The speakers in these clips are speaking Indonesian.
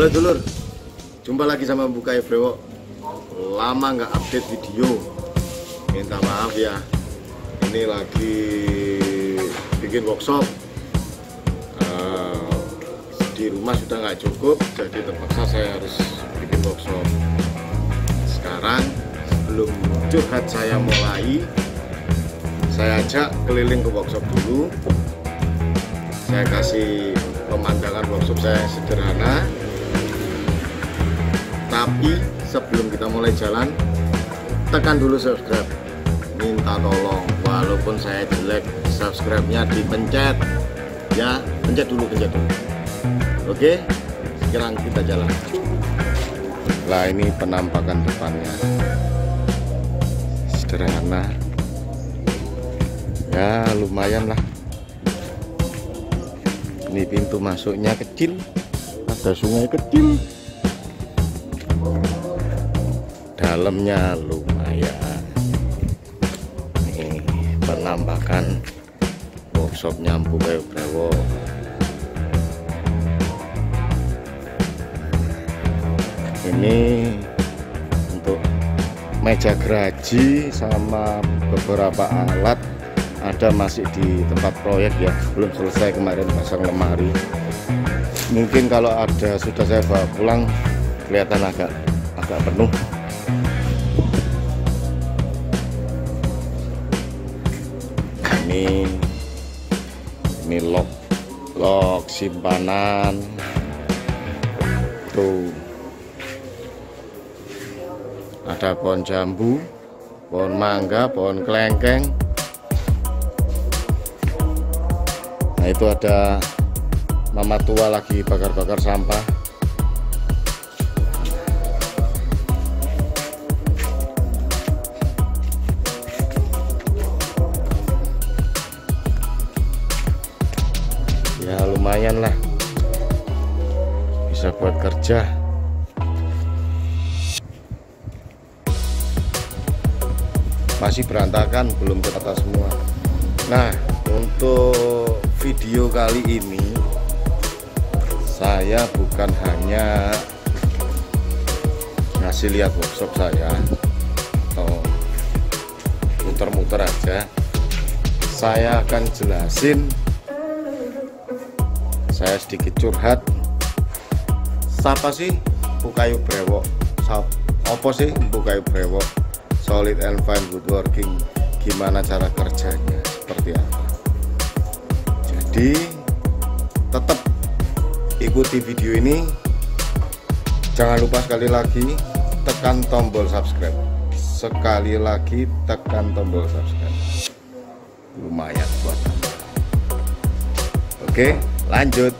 Halo dulur, jumpa lagi sama Mbukai Brewok. Lama nggak update video, minta maaf ya. Ini lagi bikin workshop. Di rumah sudah nggak cukup, jadi terpaksa saya harus bikin workshop. Sekarang sebelum curhat saya mulai, saya ajak keliling ke workshop dulu. Saya kasih pemandangan workshop saya yang sederhana. Tapi sebelum kita mulai jalan, tekan dulu subscribe. Minta tolong, walaupun saya jelek, subscribe-nya dipencet. Ya, pencet dulu. Oke, sekarang kita jalan. Lah, ini penampakan depannya. Sederhana. Ya, lumayan lah. Ini pintu masuknya kecil, ada sungai kecil. Dalamnya lumayan. Ini penampakan workshopnya Mbukai Brewok. Ini untuk meja geraji sama beberapa alat ada masih di tempat proyek ya, belum selesai. Kemarin pasang lemari, mungkin kalau ada sudah saya bawa pulang kelihatan agak penuh. Ini lok simpanan tuh, ada pohon jambu, pohon mangga, pohon kelengkeng. Nah, itu ada mama tua lagi bakar-bakar sampah. Ya lumayan lah, bisa buat kerja. Masih berantakan, belum tertata semua. Nah, untuk video kali ini saya bukan hanya ngasih lihat workshop saya atau muter-muter aja. Saya akan jelasin, saya sedikit curhat. Siapa sih Mbukai Brewok? Apa sih Mbukai Brewok? Solid and fine woodworking. Gimana cara kerjanya? Seperti apa? Jadi tetap ikuti video ini. Jangan lupa sekali lagi tekan tombol subscribe. Sekali lagi tekan tombol subscribe. Lumayan buat Anda. Oke, lanjut.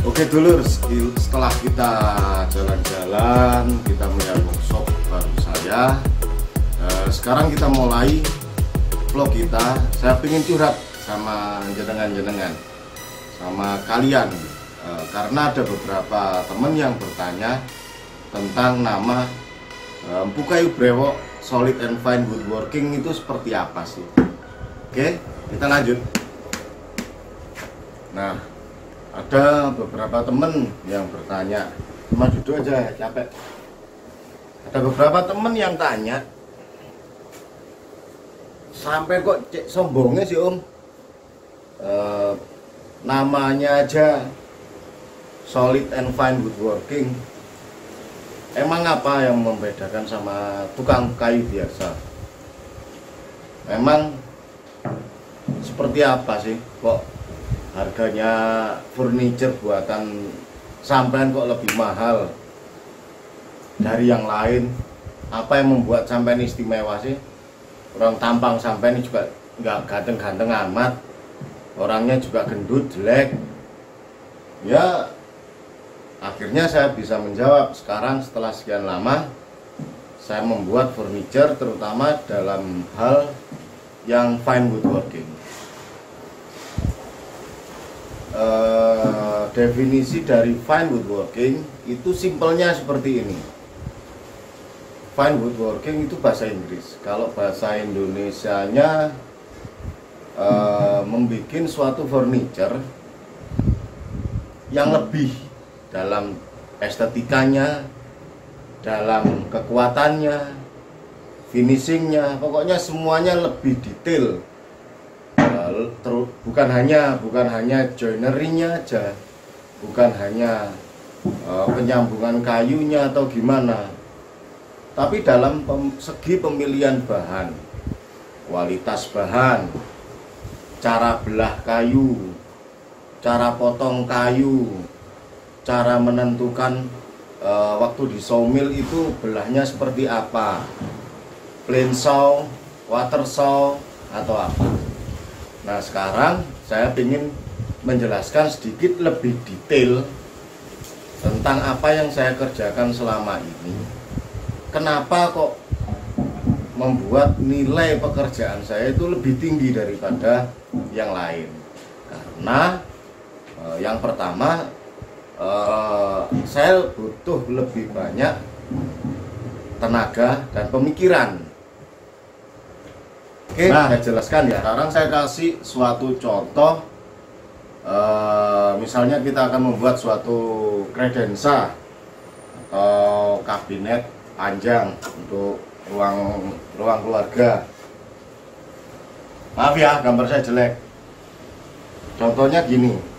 Oke dulur, setelah kita jalan-jalan, kita melihat workshop baru saya. Sekarang kita mulai vlog kita. Saya ingin curhat sama jenengan-jenengan, sama kalian, karena ada beberapa teman yang bertanya tentang nama Mbukai Brewok Solid and Fine Woodworking itu seperti apa sih? Oke, kita lanjut. Nah, ada beberapa temen yang bertanya, cuma duduk aja capek. Ada beberapa temen yang tanya, sampai kok cek sombongnya sih om, namanya aja Solid and Fine Woodworking. Emang apa yang membedakan sama tukang kayu biasa? Emang seperti apa sih kok harganya furniture buatan sampean kok lebih mahal dari yang lain? Apa yang membuat sampean istimewa sih? Orang tampang sampean ini juga nggak ganteng-ganteng amat, orangnya juga gendut, jelek. Ya, akhirnya saya bisa menjawab sekarang setelah sekian lama saya membuat furniture, terutama dalam hal yang fine woodworking. Definisi dari fine woodworking itu simpelnya seperti ini. Fine woodworking itu bahasa Inggris. Kalau bahasa Indonesianya membuat suatu furniture yang lebih dalam estetikanya, dalam kekuatannya, finishingnya, pokoknya semuanya lebih detail. Bukan hanya joinery-nya aja, bukan hanya penyambungan kayunya atau gimana, tapi dalam segi pemilihan bahan, kualitas bahan, cara belah kayu, cara potong kayu, cara menentukan waktu di sawmill itu belahnya seperti apa, plain saw, water saw atau apa. Nah, sekarang saya ingin menjelaskan sedikit lebih detail tentang apa yang saya kerjakan selama ini. Kenapa kok membuat nilai pekerjaan saya itu lebih tinggi daripada yang lain? Karena yang pertama, saya butuh lebih banyak tenaga dan pemikiran. Oke, nah, saya jelaskan ya. Sekarang saya kasih suatu contoh. Misalnya kita akan membuat suatu kredensa atau kabinet panjang untuk ruang keluarga. Maaf ya, gambar saya jelek. Contohnya gini.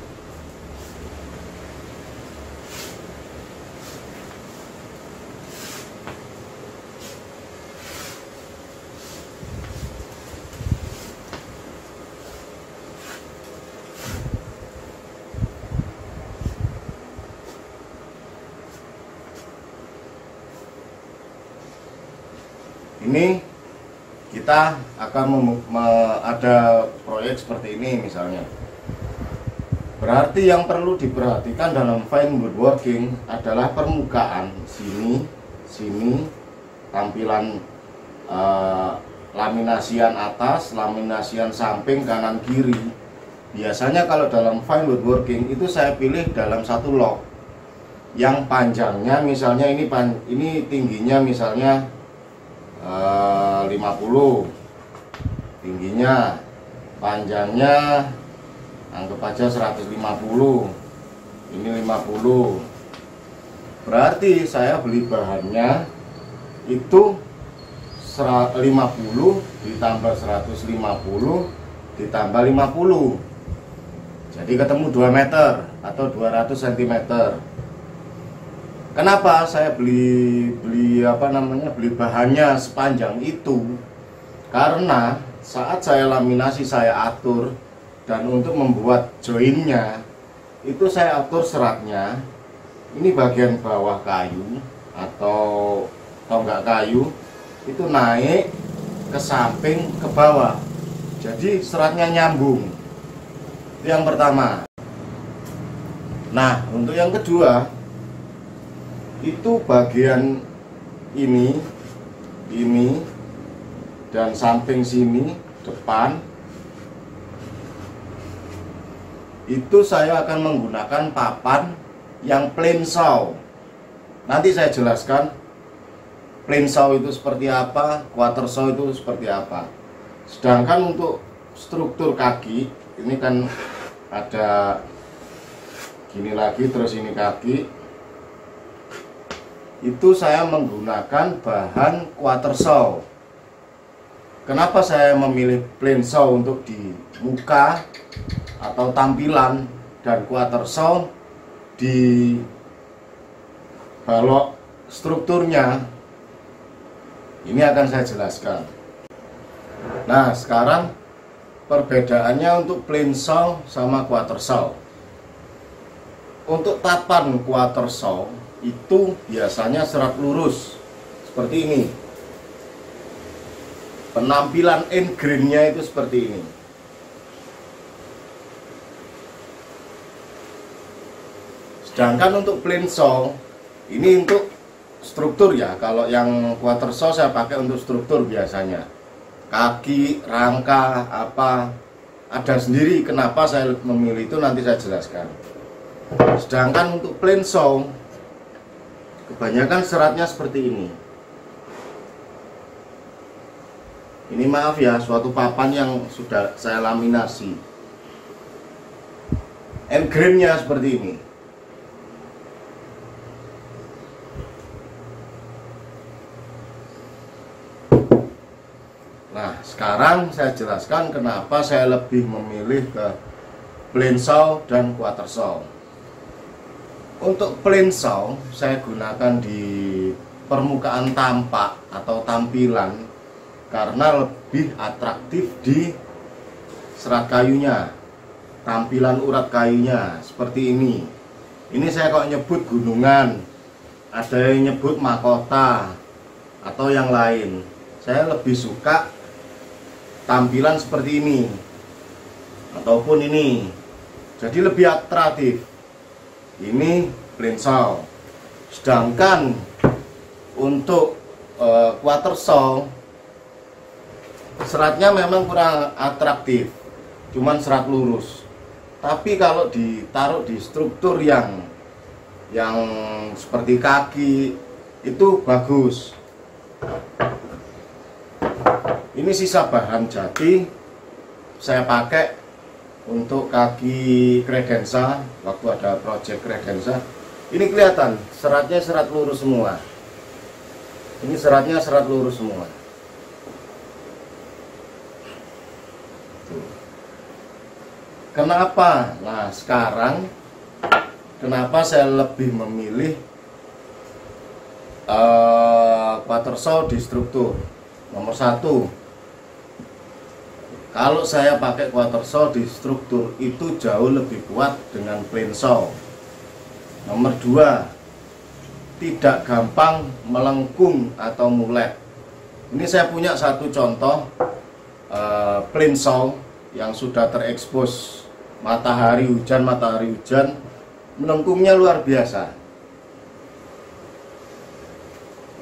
Ini kita akan ada proyek seperti ini misalnya. Berarti yang perlu diperhatikan dalam fine woodworking adalah permukaan sini, tampilan laminasian atas, laminasian samping, kanan kiri. Biasanya kalau dalam fine woodworking itu saya pilih dalam satu log yang panjangnya misalnya ini tingginya misalnya 50, tingginya, panjangnya anggap aja 150, ini 50. Berarti saya beli bahannya itu 50 ditambah 150 ditambah 50, jadi ketemu 2 meter atau 200 cm. Kenapa saya beli bahannya sepanjang itu? Karena saat saya laminasi saya atur, dan untuk membuat joinnya itu saya atur seratnya. Ini bagian bawah kayu atau tonggak kayu itu naik ke samping ke bawah, jadi seratnya nyambung. Itu yang pertama. Nah, untuk yang kedua, itu bagian ini dan samping sini depan itu saya akan menggunakan papan yang plain saw. Nanti saya jelaskan plain saw itu seperti apa, quarter saw itu seperti apa. Sedangkan untuk struktur kaki ini kan ada gini lagi, terus ini kaki. Itu saya menggunakan bahan quarter saw. Kenapa saya memilih plain saw untuk di muka atau tampilan, dan quarter saw di balok strukturnya? Ini akan saya jelaskan. Nah, sekarang perbedaannya untuk plain saw sama quarter saw. Untuk tapan quarter saw itu biasanya serat lurus seperti ini. Penampilan end grain-nya itu seperti ini. Sedangkan untuk plain saw ini untuk struktur ya. Kalau yang quarter saw saya pakai untuk struktur biasanya. Kaki, rangka, apa ada sendiri. Kenapa saya memilih itu nanti saya jelaskan. Sedangkan untuk plain saw kebanyakan seratnya seperti ini. Ini maaf ya, suatu papan yang sudah saya laminasi. End grain-nya seperti ini. Nah, sekarang saya jelaskan kenapa saya lebih memilih ke plain saw dan quarter saw. Untuk plain saw saya gunakan di permukaan tampak atau tampilan karena lebih atraktif di serat kayunya, tampilan urat kayunya seperti ini. Ini saya kok nyebut gunungan, ada yang nyebut mahkota atau yang lain. Saya lebih suka tampilan seperti ini ataupun ini, jadi lebih atraktif. Ini plain saw. Sedangkan untuk quarter saw, seratnya memang kurang atraktif, cuman serat lurus. Tapi kalau ditaruh di struktur yang seperti kaki itu bagus. Ini sisa bahan jati saya pakai untuk kaki kredensa waktu ada project kredensa. Ini kelihatan seratnya serat lurus semua. Ini seratnya serat lurus semua. Kenapa? Nah, sekarang kenapa saya lebih memilih quarter saw di struktur? Nomor satu, kalau saya pakai quarter saw di struktur itu jauh lebih kuat dengan plain saw. Nomor dua, tidak gampang melengkung atau mulet. Ini saya punya satu contoh plain saw yang sudah terekspos matahari hujan, melengkungnya luar biasa.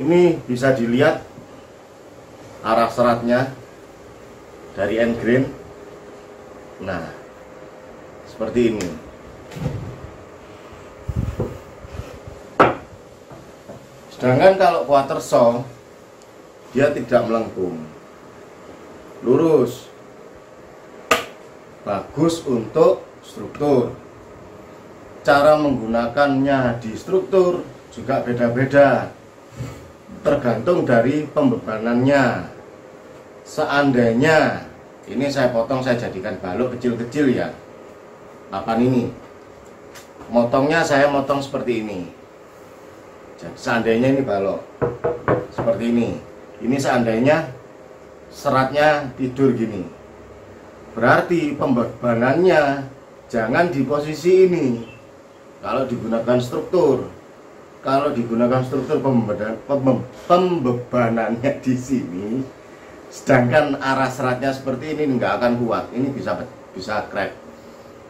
Ini bisa dilihat arah seratnya dari end grain. Nah, seperti ini. Sedangkan kalau quarter saw dia tidak melengkung, lurus. Bagus untuk struktur. Cara menggunakannya di struktur juga beda-beda, tergantung dari pembebanannya. Seandainya ini saya potong, saya jadikan balok kecil-kecil ya, papan ini, motongnya saya motong seperti ini. Jadi, seandainya ini balok seperti ini seandainya seratnya tidur gini, berarti pembebanannya jangan di posisi ini. Kalau digunakan struktur, pembebanannya di sini, sedangkan arah seratnya seperti ini nggak akan kuat. Ini bisa crack,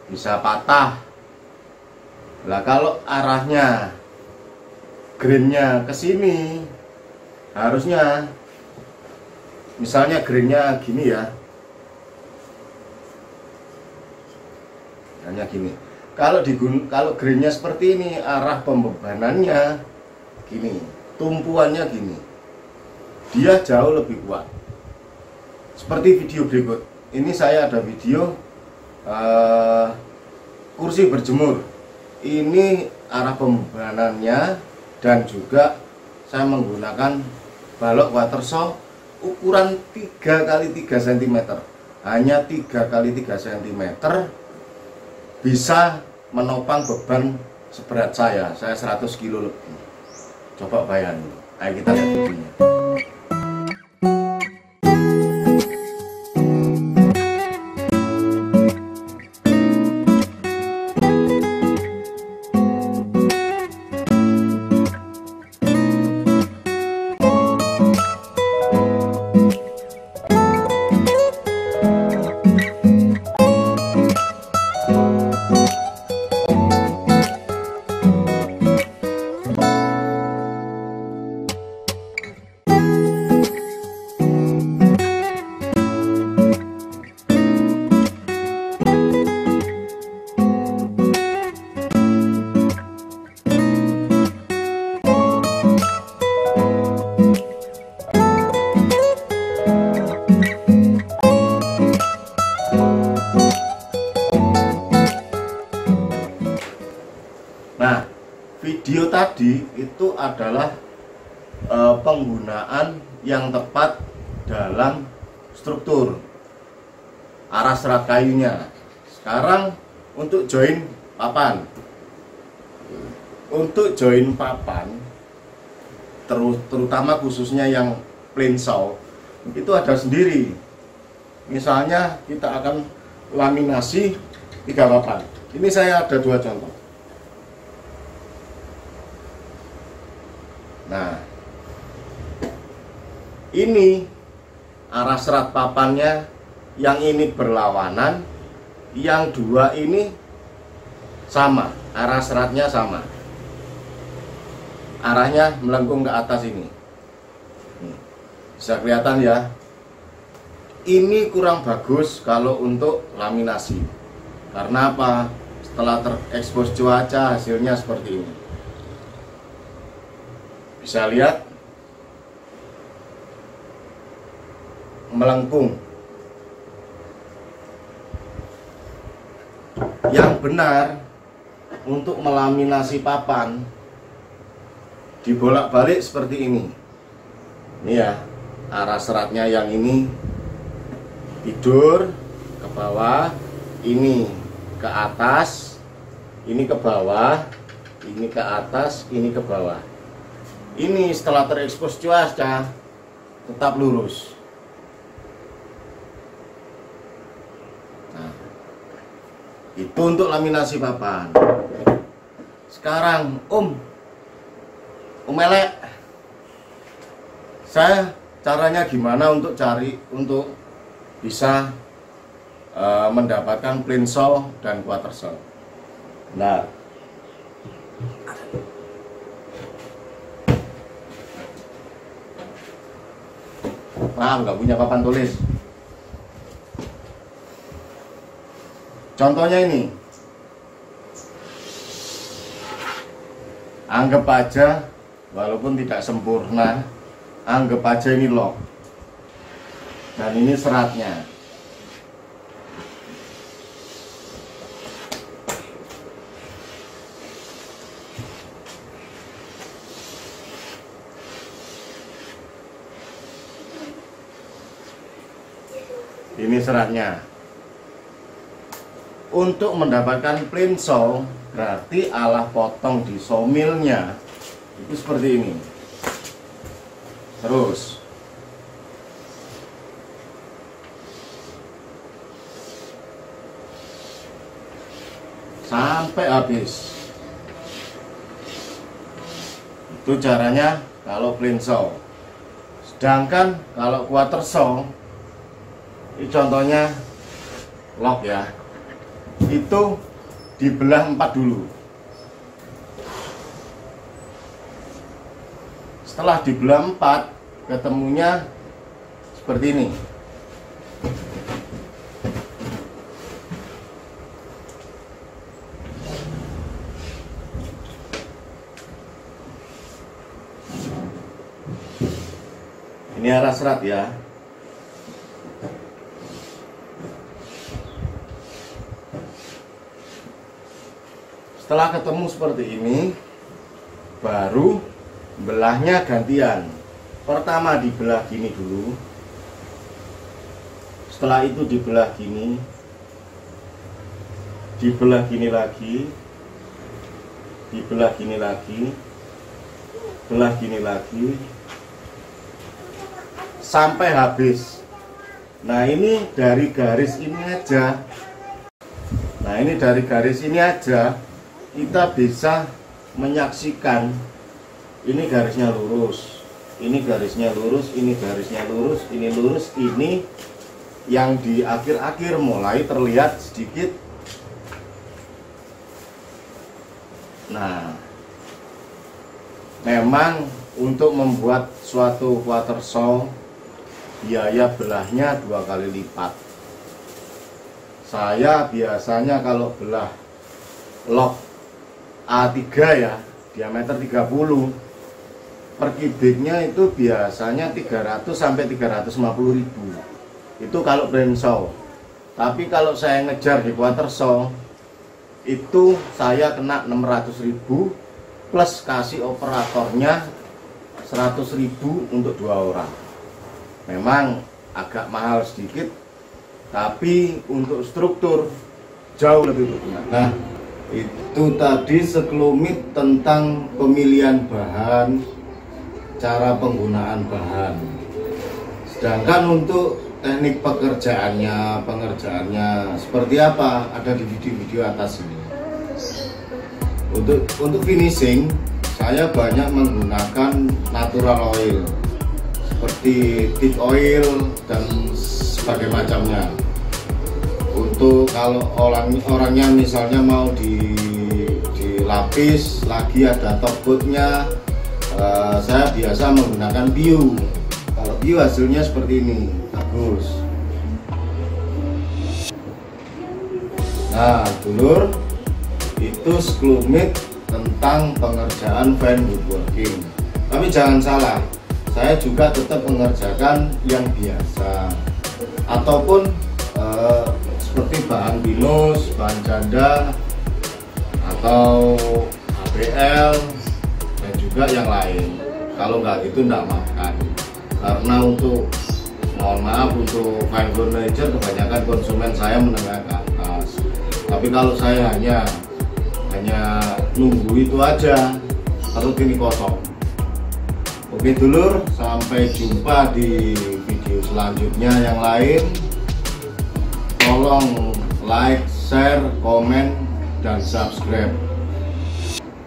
bisa patah. Lah kalau arahnya grainnya ke sini, harusnya misalnya grainnya gini ya, hanya gini. Kalau grainnya seperti ini, arah pembebanannya gini, tumpuannya gini, dia jauh lebih kuat. Seperti video berikut ini, saya ada video kursi berjemur. Ini arah pembebanannya, dan juga saya menggunakan balok quarter saw ukuran 3x3 cm, hanya 3x3 cm, bisa menopang beban seberat saya 100 kilo lebih. Coba bayangin. Ayo kita lihat videonya. itu adalah penggunaan yang tepat dalam struktur arah serat kayunya. Sekarang untuk join papan. Untuk join papan, terutama khususnya yang plain saw, itu ada sendiri. Misalnya kita akan laminasi 3 papan. Ini saya ada 2 contoh. Nah, ini arah serat papannya, yang ini berlawanan, yang 2 ini sama, arah seratnya sama. Arahnya melengkung ke atas ini. Bisa kelihatan ya. Ini kurang bagus kalau untuk laminasi. Karena apa? Setelah terekspos cuaca hasilnya seperti ini. Bisa lihat melengkung. Yang benar untuk melaminasi papan dibolak-balik seperti ini. Ini ya, arah seratnya yang ini tidur ke bawah, ini ke atas, ini ke bawah, ini ke atas, ini ke bawah. Ini setelah terekspos cuaca tetap lurus. Nah, itu untuk laminasi papan. Sekarang Om Elek, saya caranya gimana untuk bisa mendapatkan plain saw dan quarter saw. Nah, nggak punya papan tulis. Contohnya ini, anggap aja, walaupun tidak sempurna, anggap aja ini lock dan ini seratnya. Ini seratnya. Untuk mendapatkan plain saw, berarti alah potong di sawmillnya itu seperti ini. Terus sampai habis. Itu caranya kalau plain saw. Sedangkan kalau quarter saw, ini contohnya lock ya, itu dibelah 4 dulu. Setelah dibelah 4, ketemunya seperti ini. Ini arah serat ya. Setelah ketemu seperti ini, baru belahnya gantian. Pertama dibelah gini dulu, setelah itu dibelah gini, dibelah gini lagi, dibelah gini lagi, belah gini lagi, sampai habis. Nah, ini dari garis ini aja. Nah, ini dari garis ini aja kita bisa menyaksikan ini garisnya lurus, ini garisnya lurus, ini garisnya lurus, ini lurus, ini yang di akhir-akhir mulai terlihat sedikit. Nah, memang untuk membuat suatu quarter saw biaya belahnya 2 kali lipat. Saya biasanya kalau belah lock A3 ya, diameter 30, per kubiknya itu biasanya 300 sampai 350 ribu. Itu kalau plain saw. Tapi kalau saya ngejar di quarter saw, itu saya kena 600 ribu plus kasih operatornya 100.000 untuk 2 orang. Memang agak mahal sedikit, tapi untuk struktur jauh lebih berguna. Nah, itu tadi sekelumit tentang pemilihan bahan, cara penggunaan bahan. Sedangkan untuk teknik pengerjaannya seperti apa ada di video-video atas ini. Untuk finishing saya banyak menggunakan natural oil seperti teak oil dan sebagainya macamnya. Untuk kalau orangnya misalnya mau dilapis lagi ada top coatnya, saya biasa menggunakan bio. Kalau bio hasilnya seperti ini, bagus. Nah, dulur, itu sekelumit tentang pengerjaan fine woodworking. Tapi jangan salah, saya juga tetap mengerjakan yang biasa ataupun seperti bahan binus, bahan janda, atau ABL dan juga yang lain. Kalau nggak gitu nggak makan. Karena untuk, mohon maaf, untuk fine furniture kebanyakan konsumen saya menengah ke atas. Tapi kalau saya hanya nunggu itu aja, perut ini kosong. Oke dulur, sampai jumpa di video selanjutnya yang lain. Tolong like, share, komen, dan subscribe.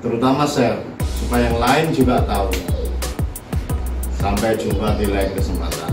Terutama share, supaya yang lain juga tahu. Sampai jumpa di lain kesempatan.